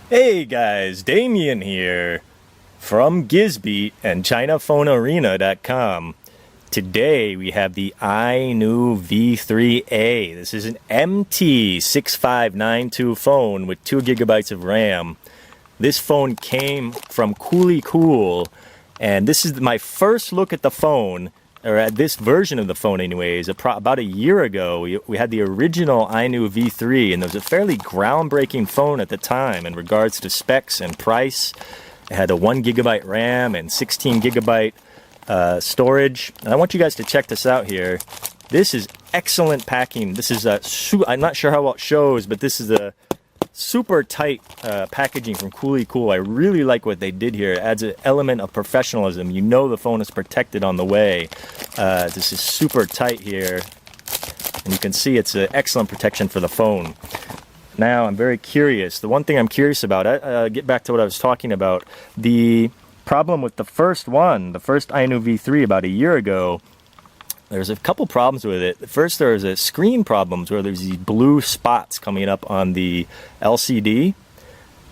Hey guys, Damien here from Gizbeat and ChinaPhoneArena.com. Today we have the inew V3A. This is an MT6592 phone with 2 gigabytes of RAM. This phone came from Cool, and this is my first look at the phone, or at this version of the phone anyways. About a year ago, we had the original inew V3, and it was a fairly groundbreaking phone at the time in regards to specs and price. It had a 1 gigabyte RAM and 16 gigabyte storage. And I want you guys to check this out here. This is excellent packing. This is I'm not sure how well it shows, but this is a super tight packaging from Cool. I really like what they did here. It adds an element of professionalism. You know the phone is protected on the way. This is super tight here, and you can see it's an excellent protection for the phone. Now I'm very curious. The one thing I'm curious about, get back to what I was talking about. The problem with the first inew V3 about a year ago, there's a couple problems with it. First, there's a screen problems where there's these blue spots coming up on the LCD,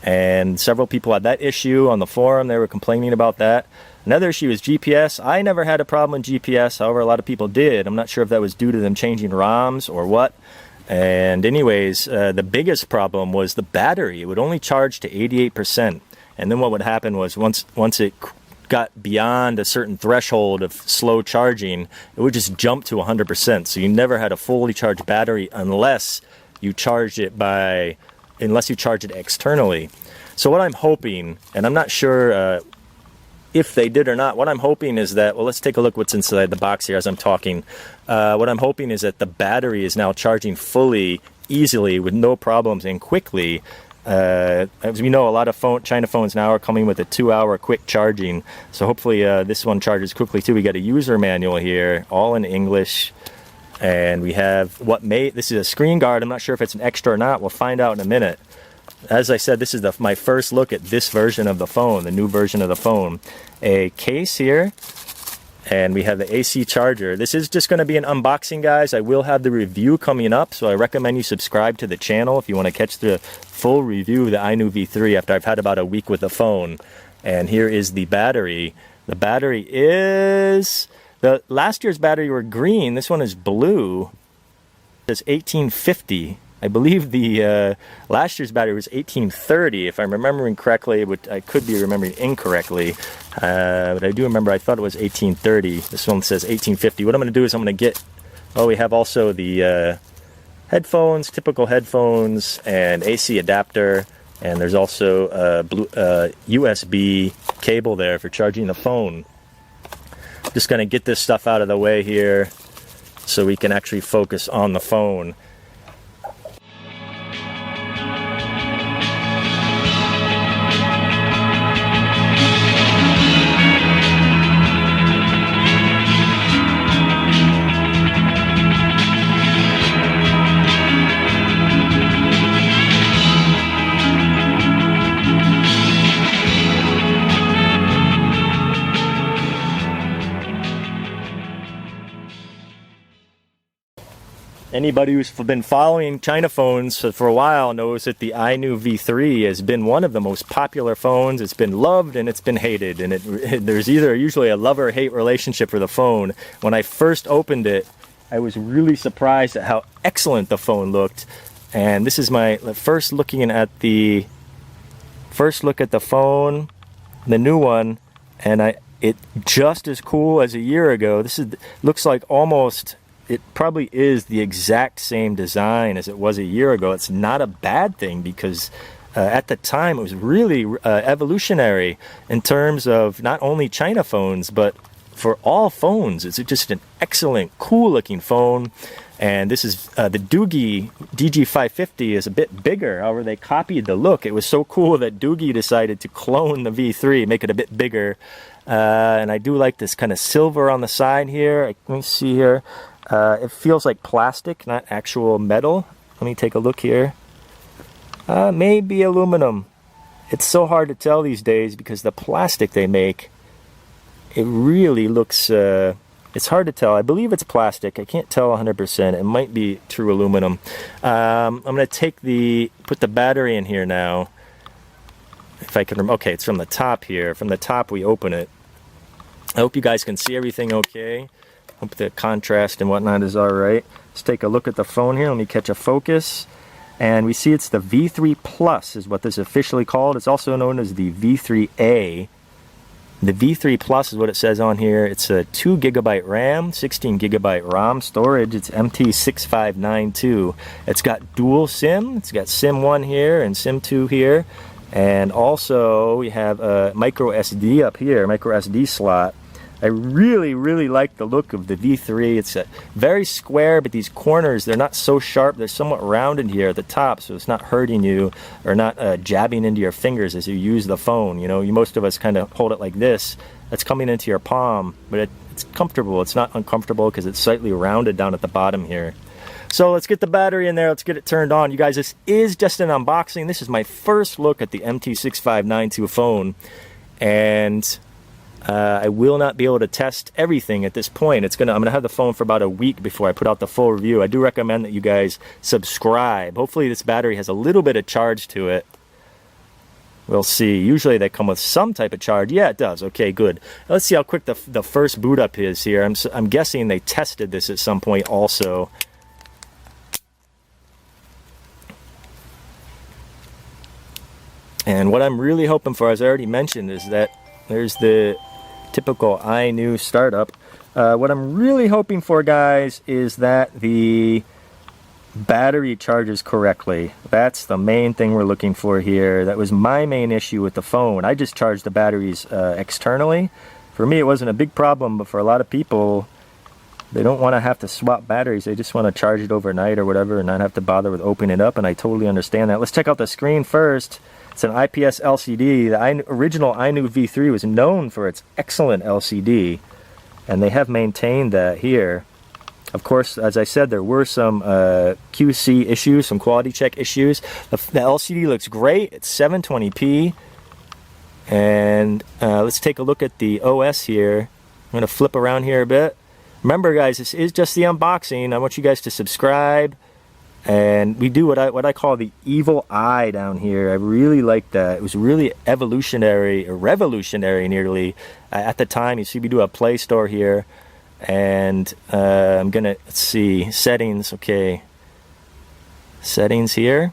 and several people had that issue on the forum. They were complaining about that. Another issue is GPS. I never had a problem with GPS, however a lot of people did. I'm not sure if that was due to them changing ROMs or what. And anyways, the biggest problem was the battery. It would only charge to 88%. And then what would happen was once it got beyond a certain threshold of slow charging, it would just jump to 100%. So you never had a fully charged battery unless you charged it externally. So what I'm hoping, and I'm not sure if they did or not, what I'm hoping is that, well, let's take a look what's inside the box here as I'm talking. What I'm hoping is that the battery is now charging fully, easily, with no problems and quickly. As we know, a lot of China phones now are coming with a 2-hour quick charging, so hopefully this one charges quickly too. We got a user manual here, all in English, and we have this is a screen guard. I'm not sure if it's an extra or not. We'll find out in a minute. As I said, this is my first look at this version of the phone, the new version of the phone. A case here, and we have the AC charger. This is just going to be an unboxing, guys. I will have the review coming up, so I recommend you subscribe to the channel if you want to catch the full review of the inew V3 after I've had about a week with the phone. And here is the battery. The battery is... last year's battery were green. This one is blue. It's 1850. I believe the last year's battery was 1830, if I'm remembering correctly. I could be remembering incorrectly, but I do remember I thought it was 1830. This one says 1850. What I'm going to do is I'm going to get... Oh, we have also the headphones, typical headphones, and AC adapter, and there's also a USB cable there for charging the phone. Just going to get this stuff out of the way here so we can actually focus on the phone. Anybody who's been following China phones for a while knows that the inew V3 has been one of the most popular phones. It's been loved and it's been hated, and there's usually a love or hate relationship for the phone. When I first opened it, I was really surprised at how excellent the phone looked. And this is my first look at the phone, the new one, and it just as cool as a year ago. Looks like almost... It probably is the exact same design as it was a year ago. It's not a bad thing because at the time it was really evolutionary in terms of not only China phones, but for all phones. It's just an excellent, cool-looking phone. And this is the Doogie DG550 is a bit bigger. However, they copied the look. It was so cool that Doogie decided to clone the V3, make it a bit bigger. And I do like this kind of silver on the side here. Let me see here. It feels like plastic, not actual metal. Let me take a look here. Maybe aluminum. It's so hard to tell these days because the plastic they make, it really looks... it's hard to tell. I believe it's plastic. I can't tell 100%. It might be true aluminum. I'm going to put the battery in here now. if I can, okay, it's from the top here. From the top we open it. I hope you guys can see everything okay. Hope the contrast and whatnot is alright. Let's take a look at the phone here. Let me catch a focus. And we see it's the V3 Plus is what this is officially called. It's also known as the V3A. The V3 Plus is what it says on here. It's a 2 GB RAM, 16 GB ROM storage. It's MT6592. It's got dual SIM. It's got SIM 1 here and SIM 2 here. And also we have a micro SD up here, micro SD slot. I really, really like the look of the V3. It's very square, but these corners, they're not so sharp. They're somewhat rounded here at the top, so it's not hurting you or not jabbing into your fingers as you use the phone. You know, most of us kind of hold it like this. That's coming into your palm, but it's comfortable. It's not uncomfortable because it's slightly rounded down at the bottom here. So let's get the battery in there. Let's get it turned on. You guys, this is just an unboxing. This is my first look at the MT6592 phone, and I will not be able to test everything at this point. I'm gonna have the phone for about a week before I put out the full review. I do recommend that you guys subscribe. Hopefully this battery has a little bit of charge to it. We'll see. Usually they come with some type of charge. Yeah, it does. Okay, good. Let's see how quick the first boot up is here. I'm guessing they tested this at some point also. And what I'm really hoping for, as I already mentioned, is that there's the typical inew startup. What I'm really hoping for, guys, is that the battery charges correctly. That's the main thing we're looking for here. That was my main issue with the phone. I just charged the batteries externally. For me, it wasn't a big problem, but for a lot of people, they don't want to have to swap batteries. They just want to charge it overnight or whatever and not have to bother with opening it up, and I totally understand that. Let's check out the screen first. It's an IPS LCD. The original inew V3 was known for its excellent LCD, and they have maintained that here. Of course, as I said, there were some QC issues, some quality check issues. The LCD looks great. It's 720p. And let's take a look at the OS here. I'm going to flip around here a bit. Remember, guys, this is just the unboxing. I want you guys to subscribe. And we do what I call the evil eye down here. I really like that. It was really evolutionary, or revolutionary nearly, at the time. You see we do a Play Store here. And I'm going to, let's see, settings, okay. Settings here.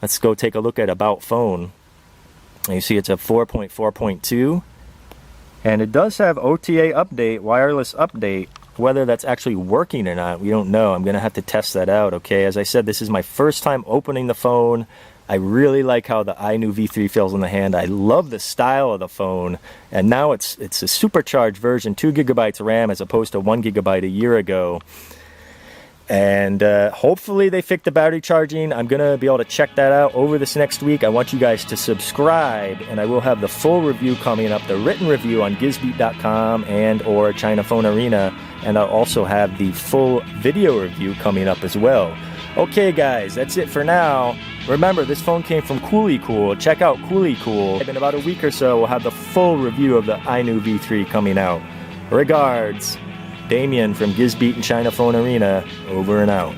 Let's go take a look at About Phone. And you see it's a 4.4.2. And it does have OTA update, wireless update. Whether that's actually working or not, we don't know. I'm going to have to test that out, okay? As I said, this is my first time opening the phone. I really like how the inew V3 feels in the hand. I love the style of the phone. And now it's a supercharged version, 2 GB RAM as opposed to 1 GB a year ago. And hopefully they fix the battery charging. I'm going to be able to check that out over this next week. I want you guys to subscribe, and I will have the full review coming up, the written review on gizbeat.com and or China Phone Arena, and I'll also have the full video review coming up as well. Okay, guys, that's it for now. Remember, this phone came from Cool. Check out Cool. In about a week or so, we'll have the full review of the inew V3 coming out. Regards. Damien from Gizbeat and China Phone Arena, over and out.